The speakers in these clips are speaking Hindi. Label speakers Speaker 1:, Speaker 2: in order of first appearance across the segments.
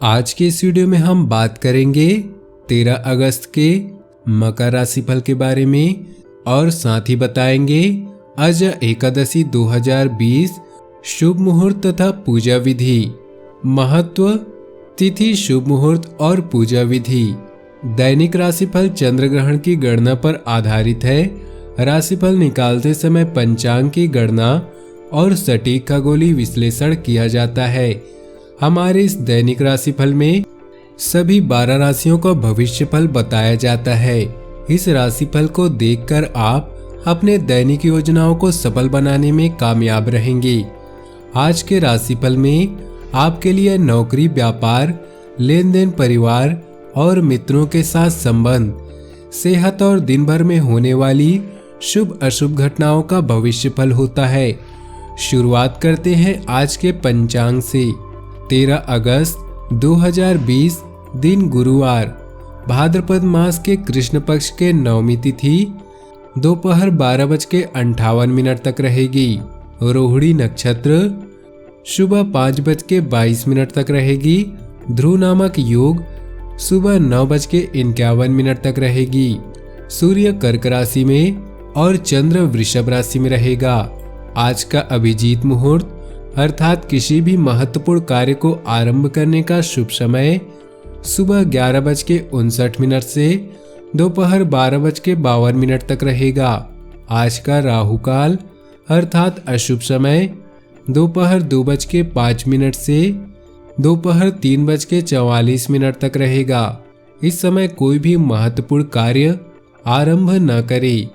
Speaker 1: आज के इस वीडियो में हम बात करेंगे 13 अगस्त के मकर राशि फल के बारे में और साथ ही बताएंगे आज एकादशी 2020 शुभ मुहूर्त तथा पूजा विधि। महत्व, तिथि, शुभ मुहूर्त और पूजा विधि। दैनिक राशिफल चंद्र ग्रहण की गणना पर आधारित है। राशिफल निकालते समय पंचांग की गणना और सटीक खगोलीय विश्लेषण किया जाता है। हमारे इस दैनिक राशिफल में सभी 12 राशियों का भविष्यफल बताया जाता है। इस राशिफल को देखकर आप अपने दैनिक योजनाओं को सफल बनाने में कामयाब रहेंगे। आज के राशिफल में आपके लिए नौकरी, व्यापार, लेन देन, परिवार और मित्रों के साथ संबंध, सेहत और दिन भर में होने वाली शुभ अशुभ घटनाओं का भविष्यफल होता है। शुरुआत करते हैं आज के पंचांग से। 13 अगस्त 2020 दिन गुरुवार, भाद्रपद मास के कृष्ण पक्ष के नवमी तिथि दोपहर 12:58 तक रहेगी। रोहिणी नक्षत्र सुबह 5:22 तक रहेगी। ध्रुव नामक योग सुबह 9:51 तक रहेगी। सूर्य कर्क राशि में और चंद्र वृषभ राशि में रहेगा। आज का अभिजीत मुहूर्त अर्थात किसी भी महत्वपूर्ण कार्य को आरंभ करने का शुभ समय सुबह 11:59 से दोपहर 12:52 तक रहेगा। आज का राहु काल अर्थात अशुभ समय दोपहर 2:05 से दोपहर 3:44 तक रहेगा। इस समय कोई भी महत्वपूर्ण कार्य आरंभ न करें।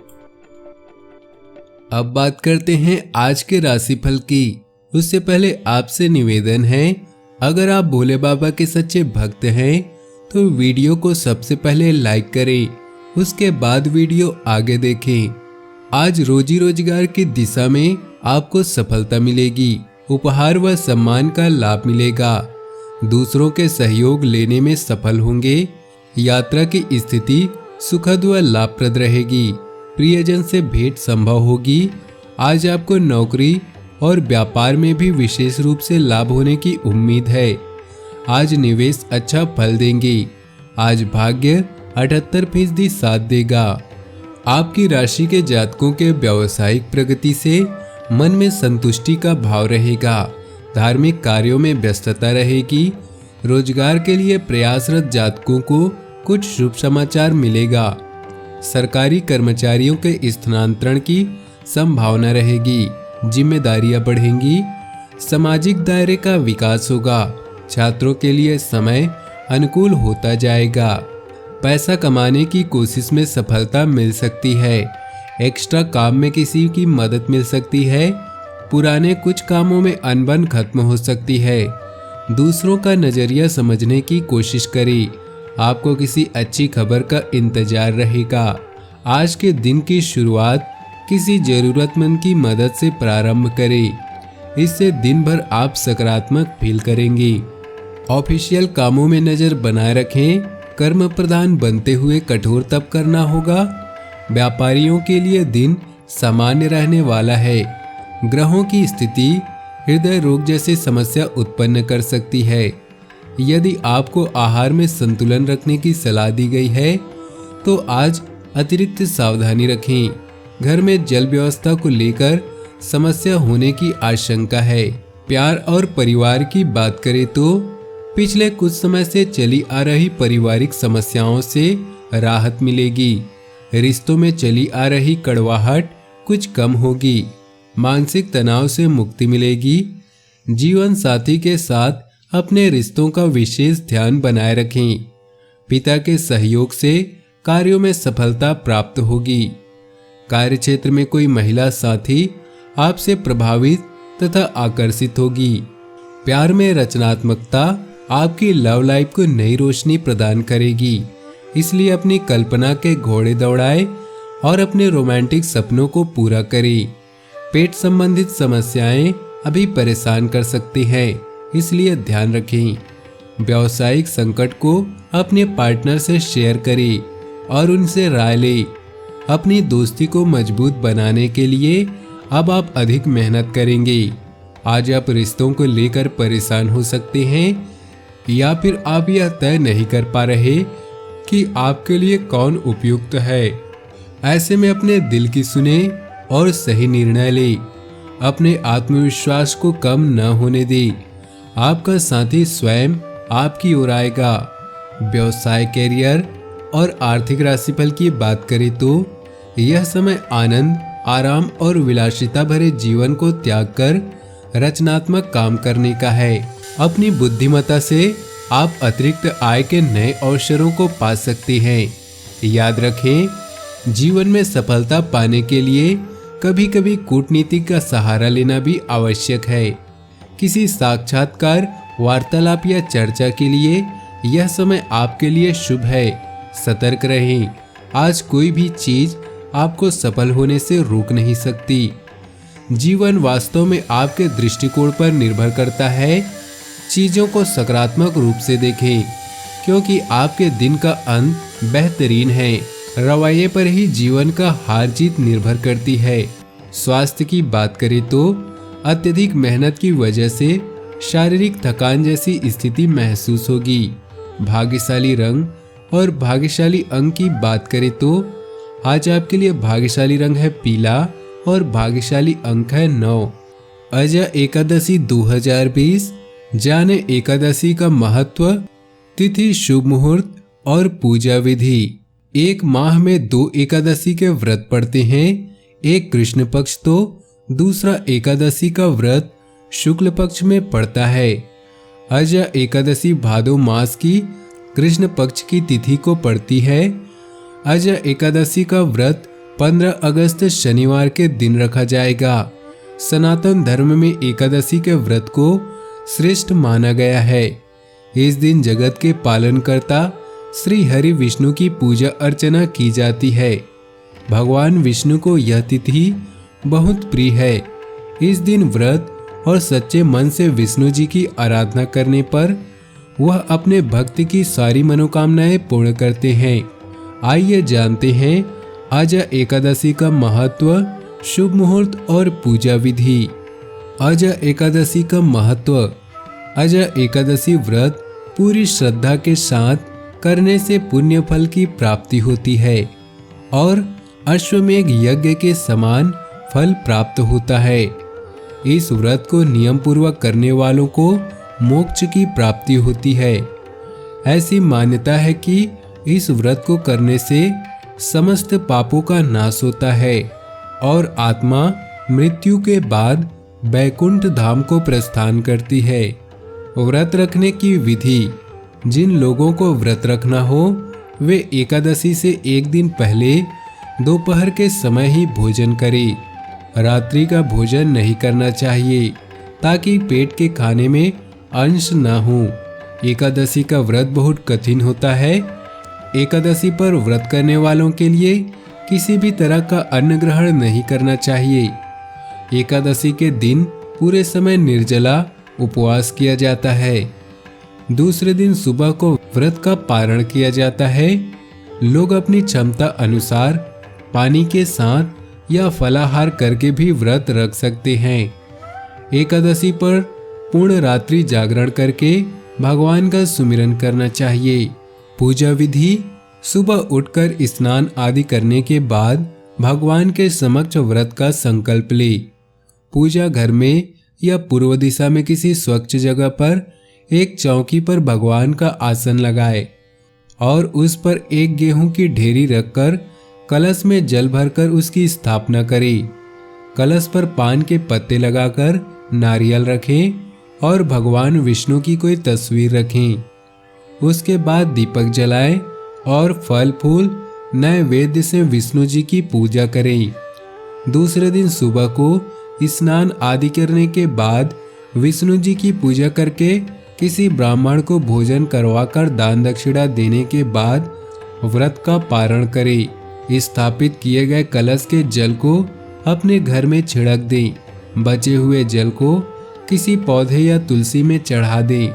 Speaker 1: अब बात करते हैं आज के राशिफल की। उससे पहले आपसे निवेदन है, अगर आप भोले बाबा के सच्चे भक्त हैं तो वीडियो को सबसे पहले लाइक करें, उसके बाद वीडियो आगे देखें। आज रोजी रोजगार की दिशा में आपको सफलता मिलेगी। उपहार व सम्मान का लाभ मिलेगा। दूसरों के सहयोग लेने में सफल होंगे। यात्रा की स्थिति सुखद व लाभप्रद रहेगी। प्रियजन से भेंट संभव होगी। आज आपको नौकरी और व्यापार में भी विशेष रूप से लाभ होने की उम्मीद है। आज निवेश अच्छा फल देंगे। आज भाग्य 78% साथ देगा। आपकी राशि के जातकों के व्यावसायिक प्रगति से मन में संतुष्टि का भाव रहेगा। धार्मिक कार्यों में व्यस्तता रहेगी। रोजगार के लिए प्रयासरत जातकों को कुछ शुभ समाचार मिलेगा। सरकारी कर्मचारियों के स्थानांतरण की संभावना रहेगी। जिम्मेदारियां बढ़ेंगी। सामाजिक दायरे का विकास होगा। छात्रों के लिए समय अनुकूल होता जाएगा। पैसा कमाने की कोशिश में सफलता मिल सकती है। एक्स्ट्रा काम में किसी की मदद मिल सकती है। पुराने कुछ कामों में अनबन खत्म हो सकती है। दूसरों का नजरिया समझने की कोशिश करें। आपको किसी अच्छी खबर का इंतजार रहेगा। आज के दिन की शुरुआत किसी जरूरतमंद की मदद से प्रारंभ करें। इससे दिन भर आप सकारात्मक फील करेंगे। ऑफिशियल कामों में नजर बनाए रखें। कर्म प्रधान बनते हुए कठोर तप करना होगा। व्यापारियों के लिए दिन सामान्य रहने वाला है। ग्रहों की स्थिति हृदय रोग जैसी समस्या उत्पन्न कर सकती है। यदि आपको आहार में संतुलन रखने की सलाह दी गई है तो आज अतिरिक्त सावधानी रखें। घर में जल व्यवस्था को लेकर समस्या होने की आशंका है। प्यार और परिवार की बात करें तो पिछले कुछ समय से चली आ रही पारिवारिक समस्याओं से राहत मिलेगी। रिश्तों में चली आ रही कड़वाहट कुछ कम होगी। मानसिक तनाव से मुक्ति मिलेगी। जीवन साथी के साथ अपने रिश्तों का विशेष ध्यान बनाए रखें। पिता के सहयोग से कार्यों में सफलता प्राप्त होगी। कार्यक्षेत्र में कोई महिला साथी आपसे प्रभावित तथा आकर्षित होगी। प्यार में रचनात्मकता आपकी लव लाइफ को नई रोशनी प्रदान करेगी। इसलिए अपनी कल्पना के घोड़े दौड़ाएं और अपने रोमांटिक सपनों को पूरा करें। पेट संबंधित समस्याएं अभी परेशान कर सकती हैं, इसलिए ध्यान रखें। व्यावसायिक संकट को अपने पार्टनर से शेयर करें और उनसे राय लें। अपनी दोस्ती को मजबूत बनाने के लिए अब आप अधिक मेहनत करेंगे। आज आप रिश्तों को लेकर परेशान हो सकते हैं। या फिर आप यह तय नहीं कर पा रहे कि आपके लिए कौन उपयुक्त है। ऐसे में अपने दिल की सुने और सही निर्णय ले। अपने आत्मविश्वास को कम न होने दे। आपका साथी स्वयं आपकी ओर आएगा। व्यवसाय, कैरियर और आर्थिक राशिफल की बात करें तो यह समय आनंद, आराम और विलासिता भरे जीवन को त्याग कर रचनात्मक काम करने का है। अपनी बुद्धिमत्ता से आप अतिरिक्त आय के नए अवसरों को पा सकते हैं। याद रखें, जीवन में सफलता पाने के लिए कभी कभी कूटनीति का सहारा लेना भी आवश्यक है। किसी साक्षात्कार, वार्तालाप या चर्चा के लिए यह समय आपके लिए शुभ है। सतर्क रहें, आज कोई भी चीज आपको सफल होने से रोक नहीं सकती। जीवन वास्तव में आपके दृष्टिकोण पर निर्भर करता है। चीजों को सकारात्मक रूप से देखें, क्योंकि आपके दिन का अंत बेहतरीन है। रवैये पर ही जीवन का हार जीत निर्भर करती है। स्वास्थ्य की बात करें तो अत्यधिक मेहनत की वजह से शारीरिक थकान जैसी स्थिति महसूस होगी। भाग्यशाली रंग और भाग्यशाली अंक की बात करें तो आज आपके लिए भाग्यशाली रंग है पीला और भाग्यशाली अंक है 9। अजय एकादशी 2020। जाने एकादशी का महत्व, तिथि, शुभ मुहूर्त और पूजा विधि। एक माह में 2 एकादशी के व्रत पड़ते हैं। एक कृष्ण पक्ष तो दूसरा एकादशी का व्रत शुक्ल पक्ष में पड़ता है। अजय एकादशी भादो मास की कृष्ण पक्ष की तिथि को पड़ती है। अजय एकादशी का व्रत 15 अगस्त शनिवार के दिन रखा जाएगा। सनातन धर्म में एकादशी के व्रत को श्रेष्ठ माना गया है। इस दिन जगत के पालनकर्ता श्री हरि विष्णु की पूजा अर्चना की जाती है। भगवान विष्णु को यह तिथि बहुत प्रिय है। इस दिन व्रत और सच्चे मन से विष्णु जी की आराधना करने पर वह अपने भक्त की सारी मनोकामनाएं पूर्ण करते हैं। आइए जानते हैं अजय एकादशी का महत्व, शुभ मुहूर्त और पूजा विधि। अजय एकादशी का महत्व। अजय एकादशी व्रत पूरी श्रद्धा के साथ करने से पुण्य फल की प्राप्ति होती है और अश्वमेघ यज्ञ के समान फल प्राप्त होता है। इस व्रत को नियम पूर्वक करने वालों को मोक्ष की प्राप्ति होती है। ऐसी मान्यता है कि इस व्रत को करने से समस्त पापों का नाश होता है और आत्मा मृत्यु के बाद बैकुंठ धाम को प्रस्थान करती है। व्रत रखने की विधि। जिन लोगों को व्रत रखना हो वे एकादशी से एक दिन पहले दोपहर के समय ही भोजन करें। रात्रि का भोजन नहीं करना चाहिए ताकि पेट के खाने में अंश न हो। एकादशी का व्रत बहुत कठिन होता है। एकादशी पर व्रत करने वालों के लिए किसी भी तरह का अन्न ग्रहण नहीं करना चाहिए। एकादशी के दिन पूरे समय निर्जला उपवास किया जाता है। दूसरे दिन सुबह को व्रत का पारण किया जाता है। लोग अपनी क्षमता अनुसार पानी के साथ या फलाहार करके भी व्रत रख सकते हैं। एकादशी पर पूर्ण रात्रि जागरण करके भगवान का सुमिरन करना चाहिए। पूजा विधि। सुबह उठकर स्नान आदि करने के बाद भगवान के समक्ष व्रत का संकल्प ले। पूजा घर में या पूर्व दिशा में किसी स्वच्छ जगह पर एक चौकी पर भगवान का आसन लगाए और उस पर एक गेहूं की ढेरी रखकर कलश में जल भरकर उसकी स्थापना करें। कलश पर पान के पत्ते लगाकर नारियल रखें और भगवान विष्णु की कोई तस्वीर रखें। उसके बाद दीपक जलाएं और फल फूल नैवेद्य से विष्णु जी की पूजा करें। दूसरे दिन सुबह को स्नान आदि करने के बाद विष्णु जी की पूजा करके किसी ब्राह्मण को भोजन करवाकर दान दक्षिणा देने के बाद व्रत का पारण करें। स्थापित किए गए कलश के जल को अपने घर में छिड़क दें। बचे हुए जल को किसी पौधे या तुलसी में चढ़ा दें।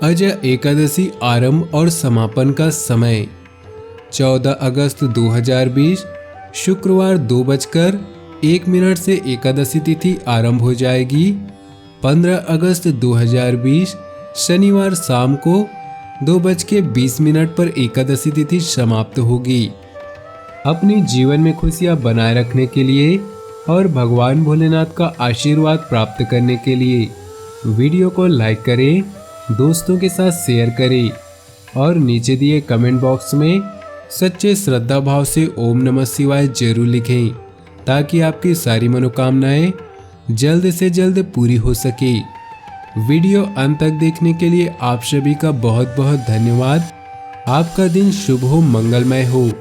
Speaker 1: अजय एकादशी आरंभ और समापन का समय 14 अगस्त 2020 शुक्रवार 2:01 से एकादशी तिथि आरंभ हो जाएगी। 15 अगस्त 2020 शनिवार शाम को 2:20 पर एकादशी तिथि समाप्त होगी। अपने जीवन में खुशियां बनाए रखने के लिए और भगवान भोलेनाथ का आशीर्वाद प्राप्त करने के लिए वीडियो को लाइक करें, दोस्तों के साथ शेयर करें और नीचे दिए कमेंट बॉक्स में सच्चे श्रद्धा भाव से ओम नमः शिवाय जरूर लिखें, ताकि आपकी सारी मनोकामनाएं जल्द से जल्द पूरी हो सके। वीडियो अंत तक देखने के लिए आप सभी का बहुत बहुत धन्यवाद। आपका दिन शुभ हो, मंगलमय हो।